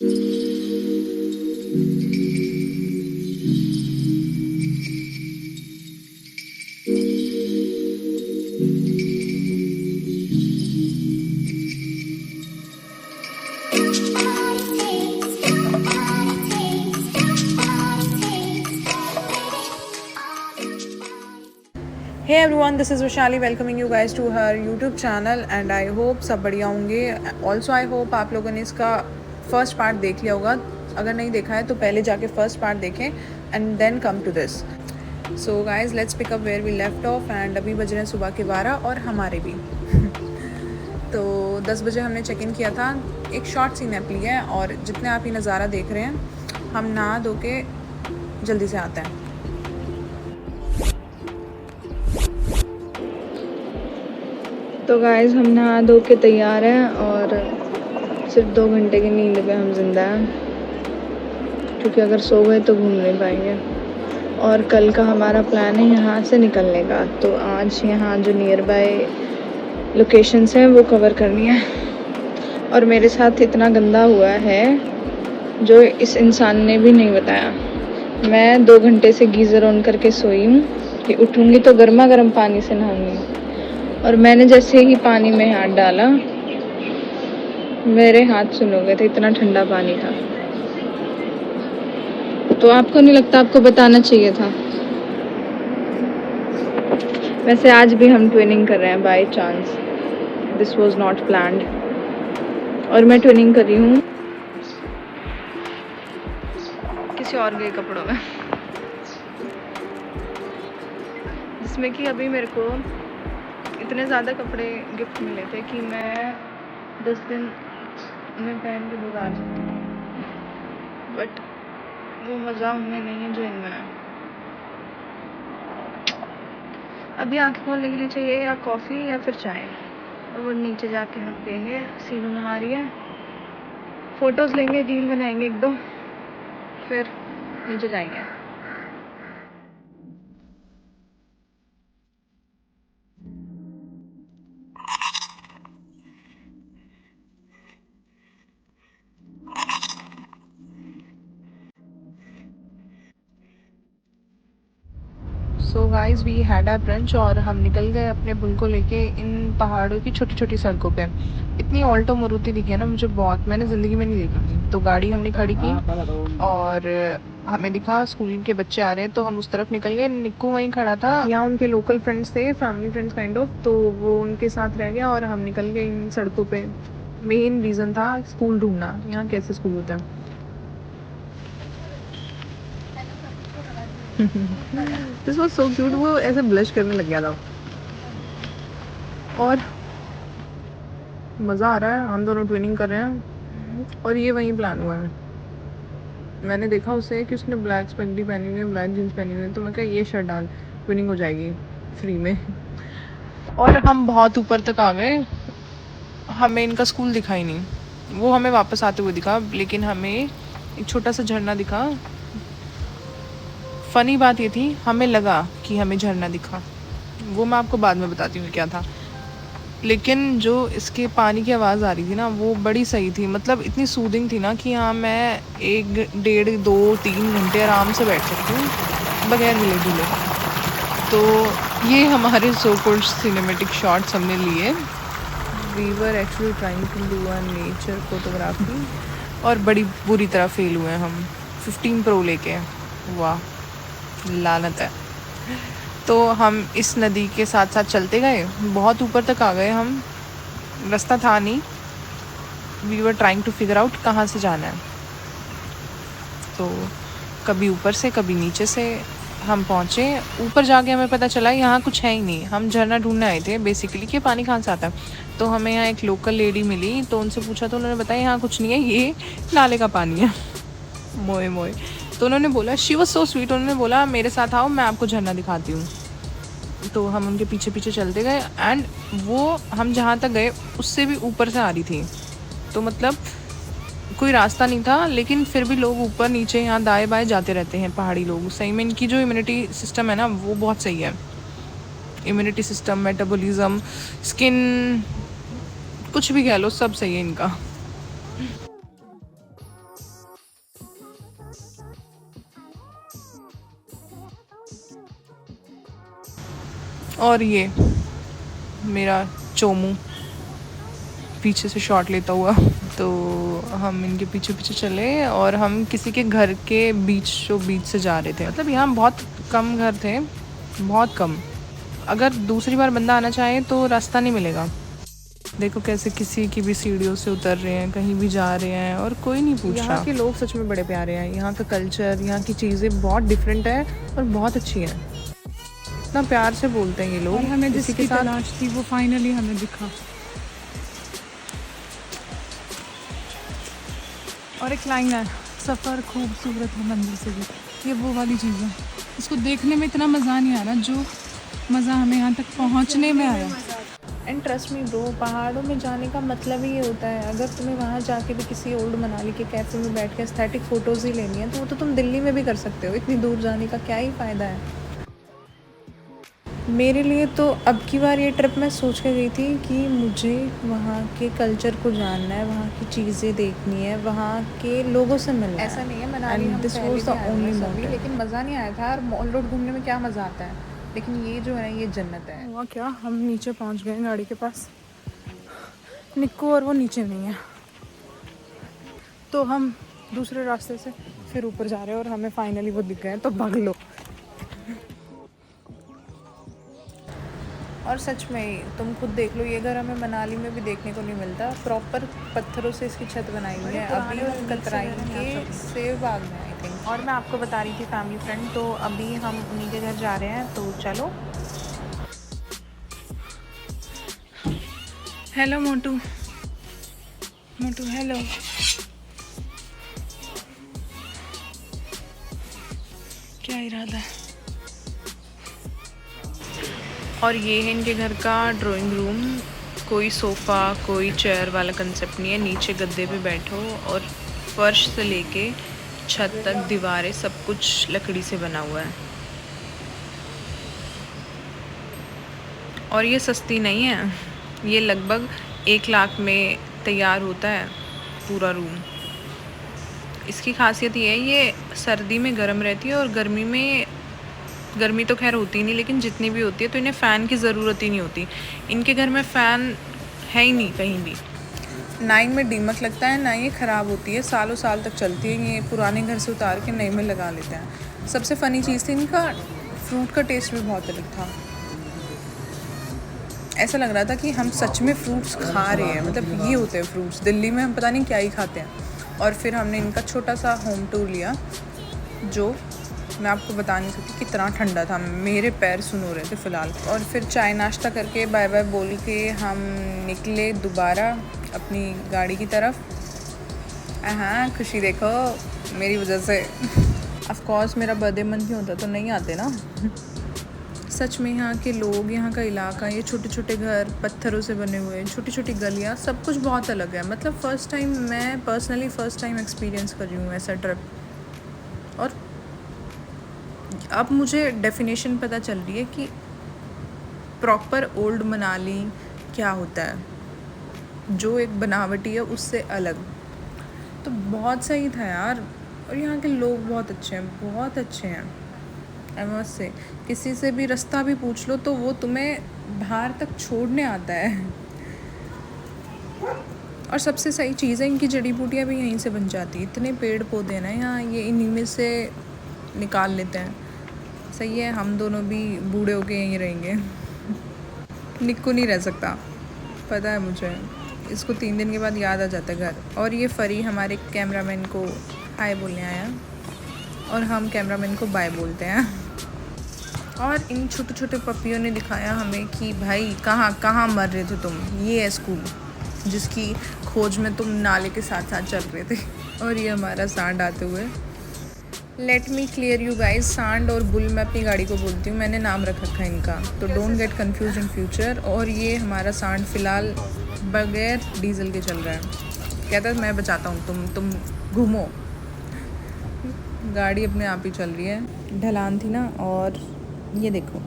Hey everyone, this is Vishali welcoming you guys to her YouTube channel and I hope सब बढ़िया होंगे. Also I hope आप लोगों ने इसका फर्स्ट पार्ट देख लिया होगा. अगर नहीं देखा है तो पहले जाके फर्स्ट पार्ट देखें and then come to this. So guys, let's pick up where we left off and अभी बज रहे हैं सुबह के 12 और हमारे भी. तो 10 बजे हमने चेक इन किया था. एक शॉर्ट सी नैप ली है और जितने आप ये नज़ारा देख रहे हैं हम नहा धो के जल्दी से आते हैं. तो गाइस हम नहा धो के तैयार हैं और सिर्फ 2 घंटे की नींद पे हम जिंदा हैं, क्योंकि अगर सो गए तो घूम नहीं पाएंगे. और कल का हमारा प्लान है यहाँ से निकलने का. तो आज यहाँ जो नियर बाय लोकेशंस हैं वो कवर करनी है. और मेरे साथ इतना गंदा हुआ है जो इस इंसान ने भी नहीं बताया. मैं 2 घंटे से गीज़र ऑन करके सोई हूँ कि उठूँगी तो गर्मा गर्म पानी से नहाऊंगी. और मैंने जैसे ही पानी में हाथ डाला मेरे हाथ सुन हो गए थे, इतना ठंडा पानी था. तो आपको नहीं लगता आपको बताना चाहिए था? वैसे आज भी हम ट्विनिंग कर रहे हैं by chance. This was not planned. और मैं ट्विनिंग कर रही हूँ किसी और के कपड़ों में, जिसमें कि अभी मेरे को इतने ज़्यादा कपड़े गिफ्ट मिले थे कि मैं 10 दिन में पहन के गुजार सकती हूँ. बट वो मज़ा उनमें नहीं है जो इनमें है. अभी आँखें खोलने के लिए चाहिए या कॉफ़ी या फिर चाय. और वो नीचे जाके हम पियेंगे. सीनू नहा रही है, फ़ोटोज़ लेंगे, रील बनाएंगे 1-2, फिर नीचे जाएंगे. So guys we had our brunch और हम निकल गए अपने बुल को लेके इन पहाड़ों की छोटी छोटी सड़कों पे. इतनी ऑल्टो मारुति दिखी है ना मुझे बहुत, मैंने ज़िंदगी में नहीं देखी. तो गाड़ी हमने खड़ी की और हमें दिखा स्कूल के बच्चे आ रहे हैं तो हम उस तरफ निकल गए. निक्कू वहीं खड़ा था. यहाँ उनके लोकल फ्रेंड्स थे, फैमिली फ्रेंड्स काइंड ऑफ, तो वो उनके साथ रह गया और हम निकल गए इन सड़कों पे. मेन रीज़न था स्कूल ढूंढना. यहाँ कैसे स्कूल होता है. This was so cute. वो ऐसे ब्लश करने लग गया था और मज़ा आ रहा है. हम दोनों ट्विनिंग कर रहे हैं और ये वहीं प्लान हुआ है. मैंने देखा उसे कि उसने ब्लैक स्पेगडी पहनी हुई है, ब्लैक जीन्स पहनी हुई है, तो मैं कहा ये शर्ट डाल, ट्विनिंग हो जाएगी फ्री में. और हम बहुत ऊपर तक आ गए. हमें इनका स्कूल दिखा ही नहीं. वो हमें वापस आते हुए दिखा, लेकिन हमें एक छोटा सा झरना दिखा. फ़नी बात ये थी हमें लगा कि हमें झरना दिखा, वो मैं आपको बाद में बताती हूँ क्या था. लेकिन जो इसके पानी की आवाज़ आ रही थी ना वो बड़ी सही थी. मतलब इतनी सूदिंग थी ना कि हाँ मैं 1, 1.5, 2, 3 घंटे आराम से बैठ सकती हूँ बगैर हिले डुले. तो ये हमारे सो कॉल्ड सिनेमेटिक शॉट्स हमने लिए. We were actually trying to do a nature photography और बड़ी बुरी तरह फेल हुए हम 15 Pro लेके. वाह लानत है. तो हम इस नदी के साथ साथ चलते गए, बहुत ऊपर तक आ गए हम. रास्ता था नहीं. We were trying to figure out कहाँ से जाना है. तो कभी ऊपर से कभी नीचे से हम पहुँचे. ऊपर जाके हमें पता चला यहाँ कुछ है ही नहीं. हम झरना ढूंढने आए थे बेसिकली कि पानी कहाँ से आता है. तो हमें यहाँ एक लोकल लेडी मिली तो उनसे पूछा तो उन्होंने बताया यहाँ कुछ नहीं है, ये नाले का पानी है. मोए मोए. तो उन्होंने बोला, शी वॉज सो स्वीट, उन्होंने बोला मेरे साथ आओ मैं आपको झरना दिखाती हूँ. तो हम उनके पीछे पीछे चलते गए एंड वो हम जहाँ तक गए उससे भी ऊपर से आ रही थी. तो मतलब कोई रास्ता नहीं था, लेकिन फिर भी लोग ऊपर नीचे यहाँ दाएं बाएं जाते रहते हैं पहाड़ी लोग. सही में इनकी जो इम्यूनिटी सिस्टम है ना वो बहुत सही है. इम्यूनिटी सिस्टम, मेटाबॉलिज्म, स्किन, कुछ भी कह लो सब सही है इनका. और ये मेरा चोमू पीछे से शॉट लेता हुआ। तो हम इनके पीछे पीछे चले और हम किसी के घर के बीच से जा रहे थे। मतलब यहाँ बहुत कम घर थे, बहुत कम। अगर दूसरी बार बंदा आना चाहे तो रास्ता नहीं मिलेगा। देखो कैसे किसी की भी सीढ़ियों से उतर रहे हैं, कहीं भी जा रहे हैं और कोई नहीं पूछ रहा। यहाँ के लोग सच में बड़े प्यारे हैं। यहाँ का कल्चर, यहाँ की चीज़ें बहुत डिफरेंट है और बहुत अच्छी हैं। इतना प्यार से बोलते हैं ये लोग। और हमें जिसकी तलाश थी वो फाइनली हमें दिखा। और एक लाइन है, सफ़र खूबसूरत है मंदिर से भी। ये वो वाली चीज़ है, इसको देखने में इतना मज़ा नहीं आ रहा जो मज़ा हमें यहाँ तक पहुँचने में आया। एंड ट्रस्ट मी ब्रो, पहाड़ों में जाने का मतलब ही ये होता है। अगर तुम्हें वहाँ जाके भी किसी ओल्ड मनाली के कैफ़े में बैठ के एस्थेटिक फ़ोटोज़ ही लेनी है तो वो तो तुम दिल्ली में भी कर सकते हो। इतनी दूर जाने का क्या ही फ़ायदा है। मेरे लिए तो अब की बार ये ट्रिप मैं सोच के गई थी कि मुझे वहाँ के कल्चर को जानना है, वहाँ की चीज़ें देखनी है, वहाँ के लोगों से मिलना है। ऐसा नहीं है मनाली हम पहले भी आए हैं सभी, लेकिन मज़ा नहीं आया था यार। मॉल रोड घूमने में क्या मज़ा आता है, लेकिन ये जो है ये जन्नत है। हुआ क्या, हम नीचे पहुँच गए गाड़ी के पास। निक्कू और वो नीचे नहीं है, तो हम दूसरे रास्ते से फिर ऊपर जा रहे हैं और हमें फाइनली वो दिख गए। तो भाग लो। और सच में तुम खुद देख लो, ये घर हमें मनाली में भी देखने को नहीं मिलता। प्रॉपर पत्थरों से इसकी छत बनाई हुई है। अभी हम कतराई के सेव बाग में आई थिंक। और मैं आपको बता रही थी फैमिली फ्रेंड, तो अभी हम उन्हीं के घर जा रहे हैं, तो चलो। हेलो मोटू, मोटू हेलो। क्या इरादा है। और ये है इनके घर का ड्राइंग रूम। कोई सोफ़ा, कोई चेयर वाला कंसेप्ट नहीं है। नीचे गद्दे पे बैठो और फर्श से लेके छत तक दीवारें सब कुछ लकड़ी से बना हुआ है। और ये सस्ती नहीं है, ये लगभग 1 लाख में तैयार होता है पूरा रूम। इसकी खासियत ये है, ये सर्दी में गर्म रहती है और गर्मी तो खैर होती नहीं, लेकिन जितनी भी होती है तो इन्हें फ़ैन की ज़रूरत ही नहीं होती। इनके घर में फ़ैन है ही नहीं कहीं भी। ना ही में दीमक लगता है, ना ये ख़राब होती है, सालों साल तक चलती है। ये पुराने घर से उतार के नए में लगा लेते हैं। सबसे फ़नी चीज़ थी, इनका फ्रूट का टेस्ट भी बहुत अलग था। ऐसा लग रहा था कि हम सच में फ्रूट्स खा रहे हैं। मतलब ये होते हैं फ्रूट्स, दिल्ली में हम पता नहीं क्या ही खाते हैं। और फिर हमने इनका छोटा सा होम टूर लिया, जो मैं आपको बता नहीं सकती कितना ठंडा था। मेरे पैर सुन हो रहे थे फ़िलहाल। और फिर चाय नाश्ता करके बाय बाय बोल के हम निकले दोबारा अपनी गाड़ी की तरफ। हाँ खुशी देखो मेरी वजह से। ऑफ कोर्स मेरा बर्थडे मंथ ही होता तो नहीं आते ना। सच में यहाँ के लोग, यहाँ का इलाका, ये छोटे छोटे घर पत्थरों से बने हुए, छोटी छोटी गलियाँ, सब कुछ बहुत अलग है। मतलब मैं पर्सनली फ़र्स्ट टाइम एक्सपीरियंस कर रही हूँ ऐसा ट्रिप। और अब मुझे डेफिनेशन पता चल रही है कि प्रॉपर ओल्ड मनाली क्या होता है, जो एक बनावटी है उससे अलग। तो बहुत सही था यार। और यहाँ के लोग बहुत अच्छे हैं, बहुत अच्छे हैं। एमस से किसी से भी रास्ता भी पूछ लो तो वो तुम्हें बाहर तक छोड़ने आता है। और सबसे सही चीज़ है, इनकी जड़ी बूटियाँ भी यहीं से बन जाती है। इतने पेड़ पौधे हैं ना यहाँ, ये इन्हीं में से निकाल लेते हैं। सही है, हम दोनों भी बूढ़े होके यहीं रहेंगे। निक्कू नहीं रह सकता, पता है मुझे। इसको 3 दिन के बाद याद आ जाता है घर। और ये फरी हमारे कैमरामैन को हाय बोलने आया और हम कैमरामैन को बाय बोलते हैं। और इन छोटे छोटे पपियों ने दिखाया हमें कि भाई कहाँ कहाँ मर रहे थे तुम। ये है स्कूल जिसकी खोज में तुम नाले के साथ साथ चल रहे थे। और ये हमारा सांड आते हुए। Let me clear you guys, सांड और बुल मैं अपनी गाड़ी को बोलती हूँ, मैंने नाम रख रखा है इनका, तो don't get confuse in future. और ये हमारा सांड फ़िलहाल बगैर डीजल के चल रहा है। कहता है मैं बचाता हूँ, तुम घूमो। गाड़ी अपने आप ही चल रही है। ढलान थी ना, और ये देखो,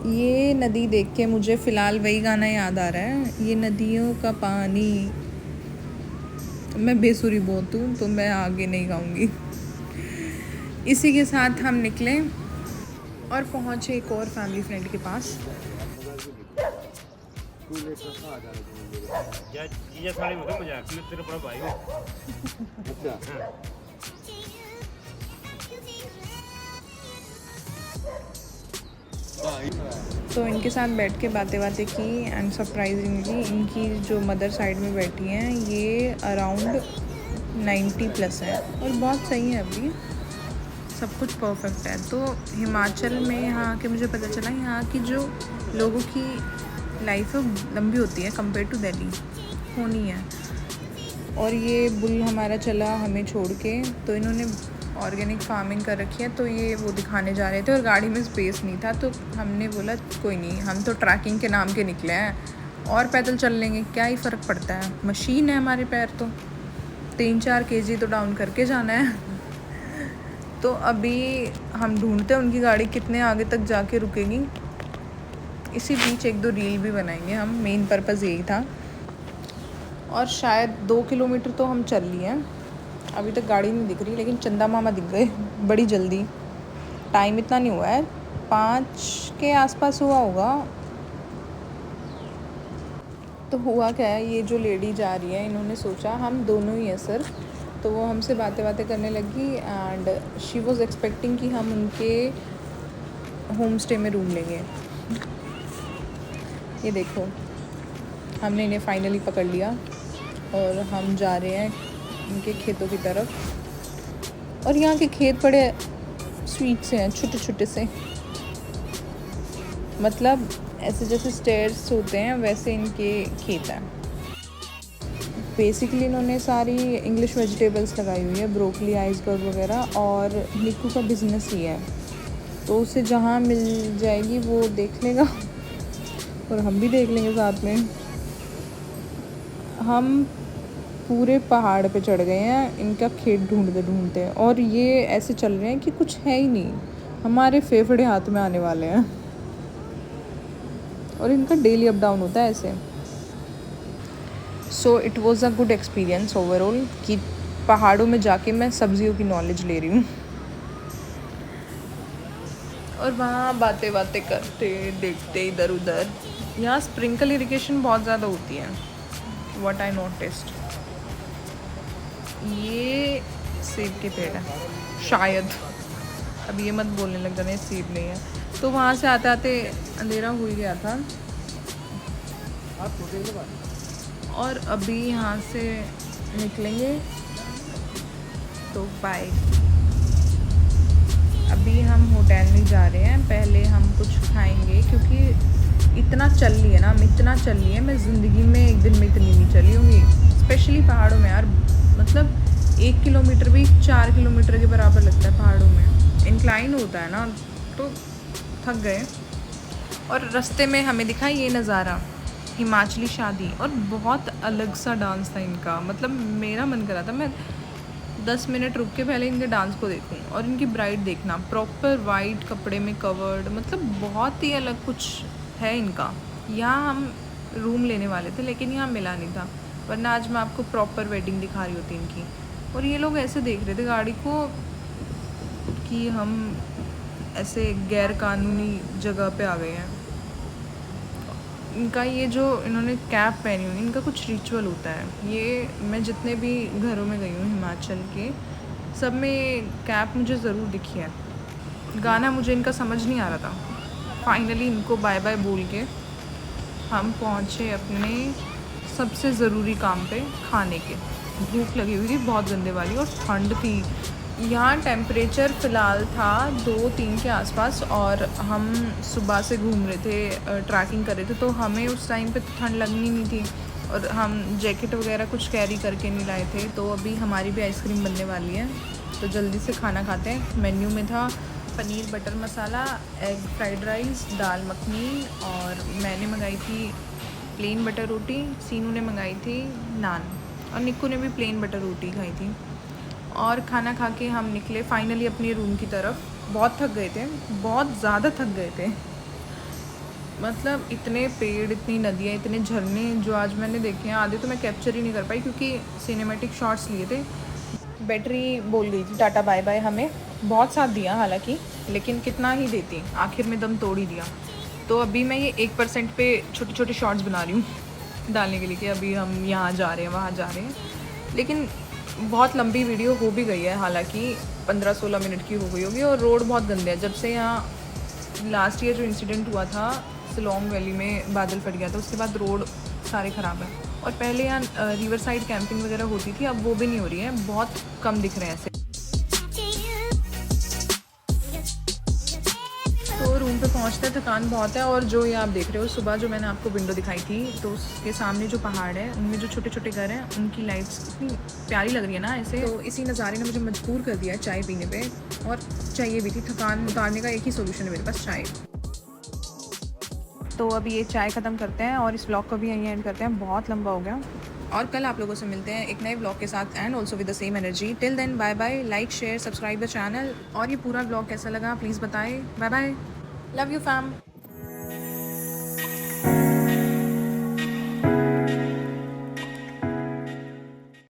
ये नदी देख के मुझे फ़िलहाल वही गाना याद आ रहा है, ये नदियों का पानी। मैं बेसुरी बहुत हूँ तो मैं आगे नहीं गाऊंगी। इसी के साथ हम निकले और पहुँचे एक और फैमिली फ्रेंड के पास। ये सारे मजाक में तेरा बड़ा भाई हो। तो इनके साथ बैठ के बातें की एंड सरप्राइजिंगली इनकी जो मदर साइड में बैठी हैं ये अराउंड 90+ है और बहुत सही है, अभी सब कुछ परफेक्ट है। तो हिमाचल में यहाँ के मुझे पता चला यहाँ की जो लोगों की लाइफ है लंबी होती है कंपेयर टू दिल्ली, होनी है। और ये बुल हमारा चला हमें छोड़ के, तो इन्होंने ऑर्गेनिक फार्मिंग कर रखी है, तो ये वो दिखाने जा रहे थे और गाड़ी में स्पेस नहीं था, तो हमने बोला कोई नहीं, हम तो ट्रैकिंग के नाम के निकले हैं और पैदल चल लेंगे, क्या ही फ़र्क पड़ता है, मशीन है हमारे पैर, तो 3-4 kg तो डाउन करके जाना है। तो अभी हम ढूंढते हैं उनकी गाड़ी कितने आगे तक जाके रुकेगी। इसी बीच 1-2 रील भी बनाएंगे हम, मेन पर्पज़ यही था। और शायद 2 किलोमीटर तो हम चल लिए हैं, अभी तक गाड़ी नहीं दिख रही, लेकिन चंदा मामा दिख गए बड़ी जल्दी। टाइम इतना नहीं हुआ है, 5 के आसपास हुआ होगा। तो हुआ क्या है, ये जो लेडी जा रही है इन्होंने सोचा हम दोनों ही हैं सर, तो वो हमसे बातें करने लगी एंड शी वॉज एक्सपेक्टिंग कि हम उनके होम स्टे में रूम लेंगे। ये देखो हमने इन्हें फाइनली पकड़ लिया और हम जा रहे हैं इनके खेतों की तरफ। और यहाँ के खेत बड़े स्वीट से हैं, छोटे छोटे से, मतलब ऐसे जैसे स्टेयर्स होते हैं वैसे इनके खेत हैं। बेसिकली इन्होंने सारी इंग्लिश वेजिटेबल्स लगाई हुई है, ब्रोकली, आइसबर्ग वगैरह, और निक्कू का बिजनेस ही है, तो उसे जहाँ मिल जाएगी वो देख लेगा और हम भी देख लेंगे साथ में। हम पूरे पहाड़ पे चढ़ गए हैं इनका खेत ढूंढते, और ये ऐसे चल रहे हैं कि कुछ है ही नहीं, हमारे फेफड़े हाथ में आने वाले हैं। और इनका डेली अप डाउन होता है ऐसे। So it was a good experience overall कि पहाड़ों में जाके मैं सब्जियों की नॉलेज ले रही हूँ। और वहाँ बातें करते देखते इधर उधर। यहाँ स्प्रिंकल इरिगेशन बहुत ज़्यादा होती है, व्हाट आई नोटिस्ड। ये सेब के पेड़ है शायद, अब ये मत बोलने लग जाने सेब नहीं है। तो वहाँ से आते आते अंधेरा हो ही गया था, और अभी यहाँ से निकलेंगे तो बाय। अभी हम होटल में जा रहे हैं, पहले हम कुछ खाएंगे क्योंकि इतना चल लिए ना, इतना चल लिए, मैं ज़िंदगी में एक दिन में इतनी नहीं चली होंगी, स्पेशली पहाड़ों में यार। मतलब 1 किलोमीटर भी 4 किलोमीटर के बराबर लगता है पहाड़ों में, इंक्लाइन होता है ना, तो थक गए। और रास्ते में हमें दिखा ये नज़ारा, हिमाचली शादी, और बहुत अलग सा डांस था इनका। मतलब मेरा मन कर रहा था मैं 10 मिनट रुक के पहले इनके डांस को देखूं। और इनकी ब्राइड देखना, प्रॉपर वाइट कपड़े में कवर्ड, मतलब बहुत ही अलग कुछ है इनका। यहाँ हम रूम लेने वाले थे लेकिन यहाँ मिला नहीं था, वरना आज मैं आपको प्रॉपर वेडिंग दिखा रही होती इनकी। और ये लोग ऐसे देख रहे थे गाड़ी को कि हम ऐसे गैर कानूनी जगह पे आ गए हैं। इनका ये जो इन्होंने कैप पहनी हुई, इनका कुछ रिचुअल होता है। ये मैं जितने भी घरों में गई हूँ हिमाचल के, सब में कैप मुझे ज़रूर दिखी है। गाना मुझे इनका समझ नहीं आ रहा था। फाइनली इनको बाय बाय बोल के हम पहुँचे अपने सबसे ज़रूरी काम पे, खाने के। भूख लगी हुई थी बहुत गंदे वाली, और ठंड थी। यहाँ टेम्परेचर फ़िलहाल था 2-3 के आसपास, और हम सुबह से घूम रहे थे, ट्रैकिंग कर रहे थे, तो हमें उस टाइम पे तो ठंड लगनी नहीं थी, और हम जैकेट वगैरह कुछ कैरी करके नहीं लाए थे। तो अभी हमारी भी आइसक्रीम बनने वाली है, तो जल्दी से खाना खाते हैं। मेन्यू में था पनीर बटर मसाला, एग फ्राइड राइस, दाल मखनी, और मैंने मंगाई थी प्लेन बटर रोटी, सीनू ने मंगाई थी नान, और निक्कू ने भी प्लेन बटर रोटी खाई थी। और खाना खा के हम निकले फाइनली अपने रूम की तरफ। बहुत थक गए थे, बहुत ज़्यादा थक गए थे। मतलब इतने पेड़, इतनी नदियाँ, इतने झरने जो आज मैंने देखे हैं, आधे तो मैं कैप्चर ही नहीं कर पाई क्योंकि सिनेमैटिक शॉट्स लिए थे। बैटरी बोल गई थी टाटा बाय बाय हमें, बहुत साथ दिया हालांकि। लेकिन कितना ही देती, आखिर में दम तोड़ ही दिया। तो अभी मैं ये 1% पे छोटे छोटे शॉर्ट्स बना रही हूँ डालने के लिए कि अभी हम यहाँ जा रहे हैं, वहाँ जा रहे हैं। लेकिन बहुत लंबी वीडियो हो भी गई है, हालांकि 15-16 मिनट की हो गई होगी। और रोड बहुत गंदे है। जब से यहाँ लास्ट ईयर जो इंसिडेंट हुआ था शिलोंग वैली में, बादल फट गया था, उसके बाद रोड सारे ख़राब हैं। और पहले यहाँ रिवर साइड कैंपिंग वगैरह होती थी, अब वो भी नहीं हो रही है, बहुत कम दिख रहे हैं ऐसे। तो रूम पे पहुंचते थकान बहुत है। और जो ये आप देख रहे हो, सुबह जो मैंने आपको विंडो दिखाई थी, तो उसके सामने जो पहाड़ है, उनमें जो छोटे छोटे घर हैं, उनकी लाइट्स इतनी प्यारी लग रही है ना ऐसे। तो इसी नज़ारे ने मुझे मजबूर कर दिया है चाय पीने पे, और चाहिए भी थी। थकान उतारने का एक ही सोल्यूशन है मेरे पास, चाय। तो अभी ये चाय ख़त्म करते हैं और इस व्लॉग को भी यहीं एंड करते हैं, बहुत लंबा हो गया। और कल आप लोगों से मिलते हैं एक नए व्लॉग के साथ, and also with the same energy. Till then bye bye, like share subscribe the channel. और ये पूरा व्लॉग कैसा लगा प्लीज़ बताएं। Bye bye, love you fam.